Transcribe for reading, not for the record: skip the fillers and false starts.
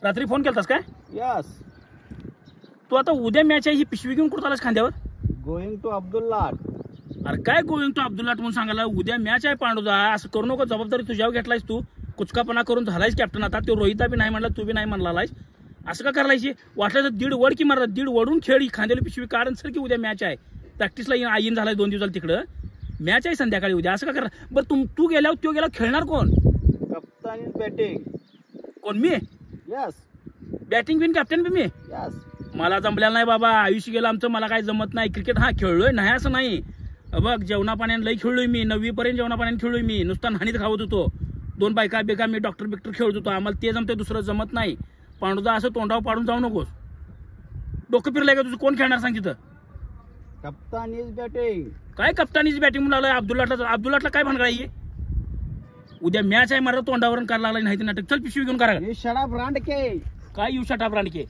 रात्री फोन केलतास काय? यस. तू आता उद्या मॅच आहे ही पिशवी घेऊन कुठं आलास खांद्यावर? Going to Abdullah. अरे काय गोविंद तू अब्दुल्ला म्हणून सांगायला? उद्या मॅच आहे पांडुजा, असं करू नको. जबाबदारी तुझ्यावर घेतलायस तू. कुचकापणा करून झालायस कॅप्टन. आता तो रोहिता बी नाही म्हणला, तू बी नाही म्हणलायस. असं का करायची? वाटलं तर 1.5 वड की मारला, 1.5 वडून खेळ खांद्याला पिशवी काढून सर की उद्या मॅच आहे. प्रॅक्टिसला येईन झालाय 2 दिवसाला तिकडं. मॅच आहे संध्याकाळी उद्या. असं का करा? बरं तू गेल्यावर तो गेला खेळणार कोण? कप्तान इन बॅटिंग. कोण? मी? यस. बॅटिंग बिन कॅप्टन बी मी? यस. मला जमलेलं नाही बाबा. आयुष्य गेलं आमचं. मला काय जमत नाही. क्रिकेट हा खेळलोय नाही असं नाही. बघ जेवणा पाण्याने लई खेळलोय मी. 9वी पर्यंत जेवणा पाण्याने खेळलोय मी. नुसता नाणीत खावत होतो. 2 बायका बेका मी डॉक्टर बिक्टर खेळत होतो. आम्हाला ते जमते, दुसरं जमत नाही. पांडुजा असं तोंडावर पाडून जाऊ नकोस. डोकं फिरलंय का तुझं? कोण खेळणार सांग तिथं? कप्तान इज बॅटिंग. काय कप्तानीची बॅटिंग म्हणून आलाय? अब्दुल्लाटला काय भानगड आहे? उद्या मॅच आहे, मला तोंडावरून करायला लागला नाही ते नाटक. चल पिशवी घेऊन करा. ये शराब रांड के. काय येऊ शटा ब्रांडके?